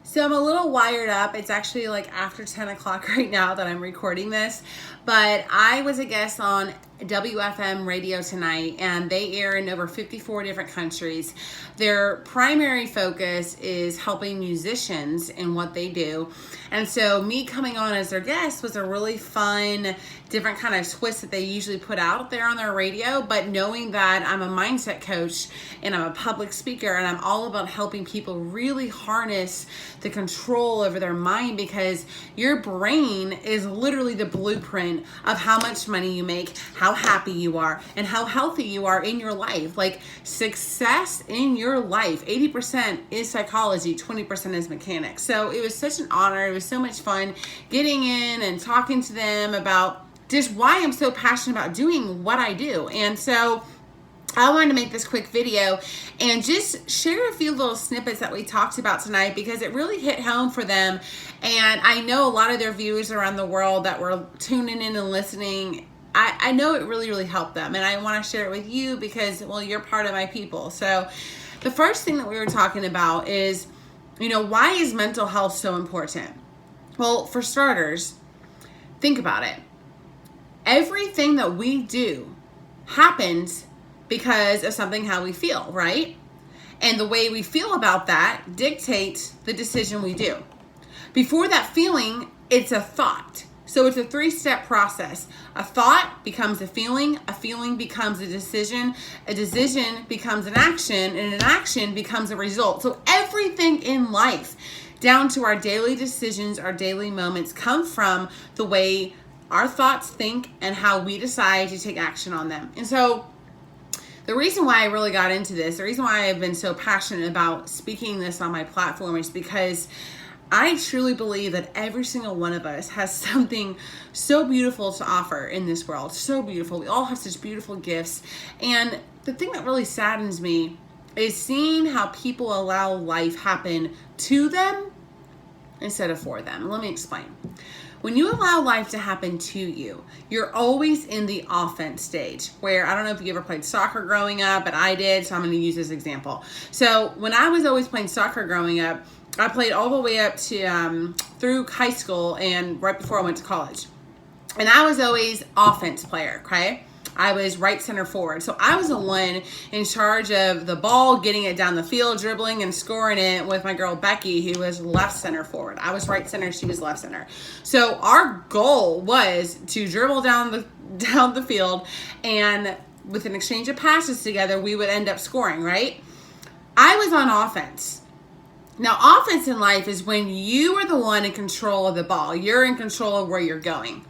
So I'm a little wired up. It's actually like after 10 o'clock right now that I'm recording this. But I was a guest on WFM radio tonight, and they air in over 54 different countries. Their primary focus is helping musicians in what they do. And so me coming on as their guest was a really fun, different kind of twist that they usually put out there on their radio. But knowing that I'm a mindset coach and I'm a public speaker and I'm all about helping people really harness the control over their mind, because your brain is literally the blueprint of how much money you make, how happy you are, and how healthy you are in your life. Like success in your life, 80% is psychology, 20% is mechanics. So it was such an honor. It was so much fun getting in and talking to them about just why I'm so passionate about doing what I do. And so I wanted to make this quick video and just share a few little snippets that we talked about tonight, because it really hit home for them. And I know a lot of their viewers around the world that were tuning in and listening, I know it really, really helped them. And I want to share it with you because, well, you're part of my people. So the first thing that we were talking about is, why is mental health so important? Well, for starters, think about it. Everything that we do happens because of something, how we feel, right? And the way we feel about that dictates the decision we do. Before that feeling, it's a thought. So it's a 3-step process. A thought becomes a feeling becomes a decision becomes an action, and an action becomes a result. So everything in life, down to our daily decisions, our daily moments, come from the way our thoughts think and how we decide to take action on them. And so the reason why I really got into this, the reason why I've been so passionate about speaking this on my platform, is because I truly believe that every single one of us has something so beautiful to offer in this world. So beautiful. We all have such beautiful gifts. And the thing that really saddens me is seeing how people allow life happen to them instead of for them. Let me explain. When you allow life to happen to you, you're always in the offense stage, where, I don't know if you ever played soccer growing up, but I did, so I'm going to use this example. So when I was always playing soccer growing up, I played all the way up to through high school and right before I went to college. And I was always offense player, okay? I was right center forward. So I was the one in charge of the ball, getting it down the field, dribbling and scoring it, with my girl Becky, who was left center forward. I was right center, she was left center. So our goal was to dribble down the field, and with an exchange of passes together, we would end up scoring, right? I was on offense. Now, offense in life is when you are the one in control of the ball. You're in control of where you're going.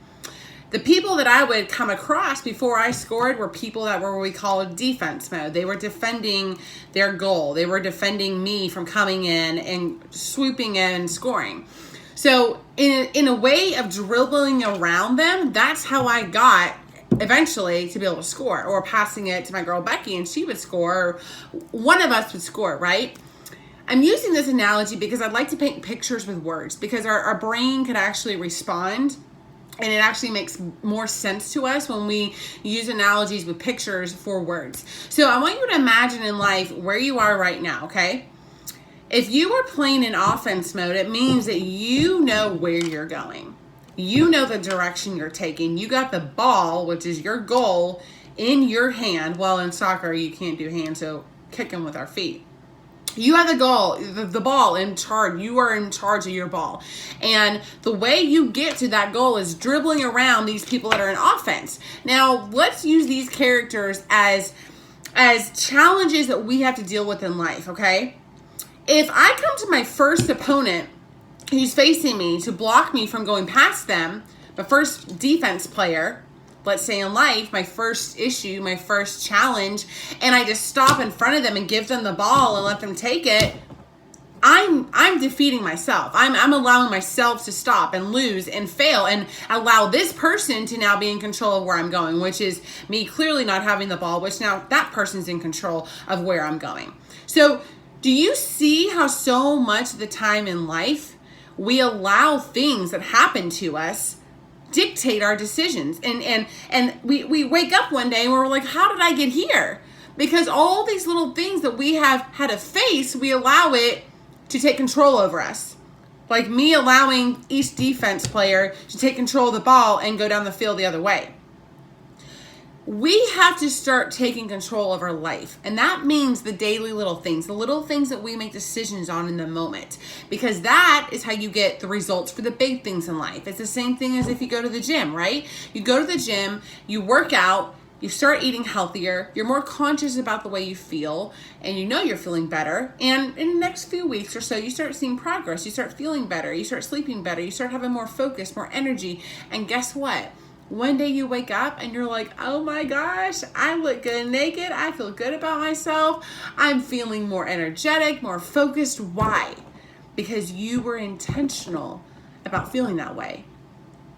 The people that I would come across before I scored were people that were what we call defense mode. They were defending their goal. They were defending me from coming in and swooping in and scoring. So in a way of dribbling around them, that's how I got eventually to be able to score, or passing it to my girl Becky and she would score, or one of us would score, right? I'm using this analogy because I'd like to paint pictures with words, because our brain can actually respond. And it actually makes more sense to us when we use analogies with pictures for words. So I want you to imagine in life where you are right now, okay? If you are playing in offense mode, it means that you know where you're going. You know the direction you're taking. You got the ball, which is your goal, in your hand. Well, in soccer, you can't do hands, so kicking with our feet. You have the goal, the ball in charge. You are in charge of your ball. And the way you get to that goal is dribbling around these people that are in offense. Now, let's use these characters as challenges that we have to deal with in life, okay? If I come to my first opponent who's facing me to block me from going past them, the first defense player, let's say in life, my first issue, my first challenge, and I just stop in front of them and give them the ball and let them take it, I'm defeating myself. I'm allowing myself to stop and lose and fail and allow this person to now be in control of where I'm going, which is me clearly not having the ball, which now that person's in control of where I'm going. So do you see how so much of the time in life we allow things that happen to us dictate our decisions, and we wake up one day and we're like, how did I get here? Because all these little things that we have had to face, we allow it to take control over us. Like me allowing each defense player to take control of the ball and go down the field the other way. We have to start taking control of our life. And that means the daily little things, the little things that we make decisions on in the moment. Because that is how you get the results for the big things in life. It's the same thing as if you go to the gym, right? You go to the gym, you work out, you start eating healthier, you're more conscious about the way you feel, and you know you're feeling better. And in the next few weeks or so, you start seeing progress. You start feeling better. You start sleeping better. You start having more focus, more energy. And guess what? One day you wake up and you're like, oh my gosh, I look good naked. I feel good about myself. I'm feeling more energetic, more focused. Why? Because you were intentional about feeling that way.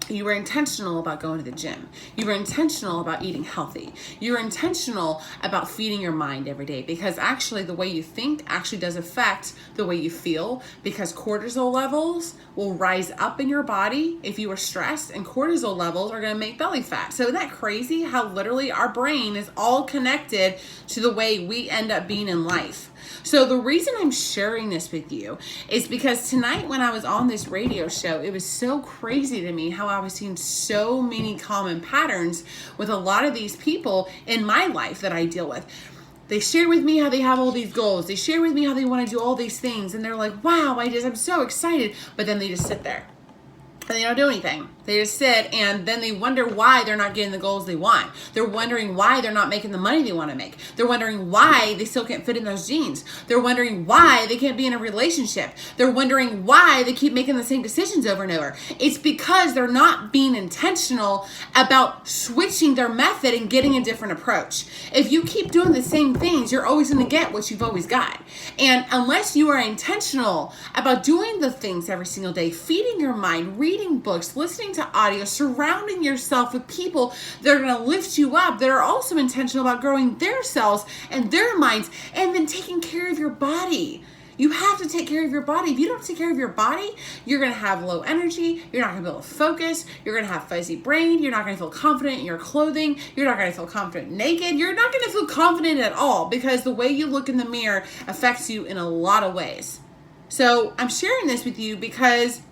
You were intentional about going to the gym. You were intentional about eating healthy. You were intentional about feeding your mind every day, because actually the way you think actually does affect the way you feel, because cortisol levels will rise up in your body if you are stressed, and cortisol levels are going to make belly fat. So isn't that crazy how literally our brain is all connected to the way we end up being in life? So the reason I'm sharing this with you is because tonight when I was on this radio show, it was so crazy to me how I was seeing so many common patterns with a lot of these people in my life that I deal with. They share with me how they have all these goals. They share with me how they want to do all these things. And they're like, wow, I'm so excited. But then they just sit there and they don't do anything. They just sit, and then they wonder why they're not getting the goals they want. They're wondering why they're not making the money they want to make. They're wondering why they still can't fit in those jeans. They're wondering why they can't be in a relationship. They're wondering why they keep making the same decisions over and over. It's because they're not being intentional about switching their method and getting a different approach. If you keep doing the same things, you're always going to get what you've always got. And unless you are intentional about doing the things every single day, feeding your mind, reading books, listening to audio, surrounding yourself with people that are going to lift you up, that are also intentional about growing their selves and their minds, and then taking care of your body. You have to take care of your body. If you don't take care of your body, you're going to have low energy. You're not going to be able to focus. You're going to have fuzzy brain. You're not going to feel confident in your clothing. You're not going to feel confident naked. You're not going to feel confident at all, because the way you look in the mirror affects you in a lot of ways. So I'm sharing this with you because,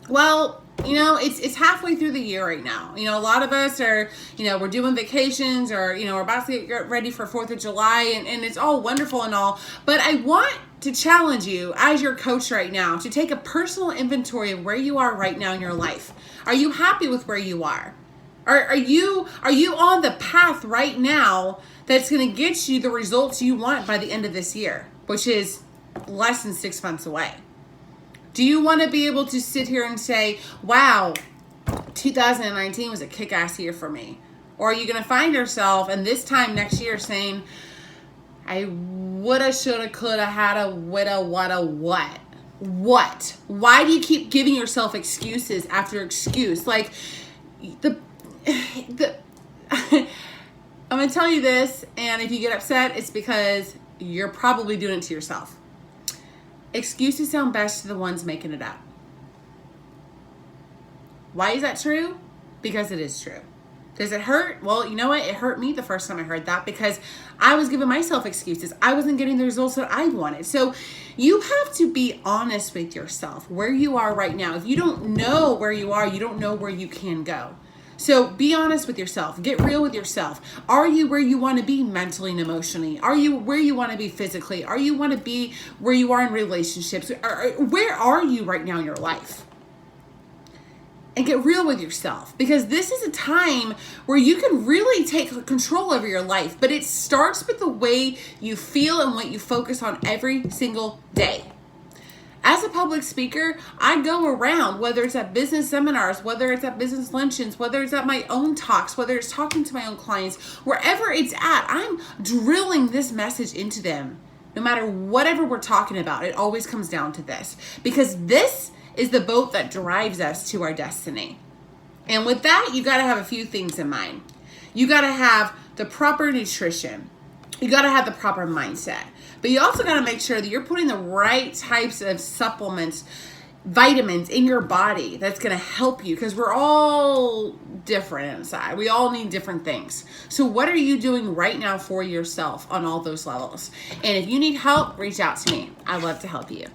well, you know, it's halfway through the year right now. You know, a lot of us are, you know, we're doing vacations, or, you know, we're about to get ready for 4th of July, and it's all wonderful and all. But I want to challenge you as your coach right now to take a personal inventory of where you are right now in your life. Are you happy with where you are? Are you on the path right now that's going to get you the results you want by the end of this year, which is less than 6 months away? Do you want to be able to sit here and say, wow, 2019 was a kick-ass year for me? Or are you going to find yourself, and this time next year, saying, I woulda, shoulda, coulda, hadda, woulda, wada, what? What? Why do you keep giving yourself excuses after excuse? Like, I'm going to tell you this, and if you get upset, it's because you're probably doing it to yourself. Excuses sound best to the ones making it up. Why is that true? Because it is true. Does it hurt? Well, you know what? It hurt me the first time I heard that, because I was giving myself excuses. I wasn't getting the results that I wanted. So you have to be honest with yourself where you are right now. If you don't know where you are, you don't know where you can go. So be honest with yourself. Get real with yourself. Are you where you want to be mentally and emotionally? Are you where you want to be physically? Are you want to be where you are in relationships? Where are you right now in your life? And get real with yourself, because this is a time where you can really take control over your life. But it starts with the way you feel and what you focus on every single day. As a public speaker, I go around, whether it's at business seminars, whether it's at business luncheons, whether it's at my own talks, whether it's talking to my own clients, wherever it's at, I'm drilling this message into them. No matter whatever we're talking about, it always comes down to this, because this is the boat that drives us to our destiny. And with that, you got to have a few things in mind. You got to have the proper nutrition. You got to have the proper mindset. But you also got to make sure that you're putting the right types of supplements, vitamins in your body that's going to help you, because we're all different inside. We all need different things. So what are you doing right now for yourself on all those levels? And if you need help, reach out to me. I'd love to help you.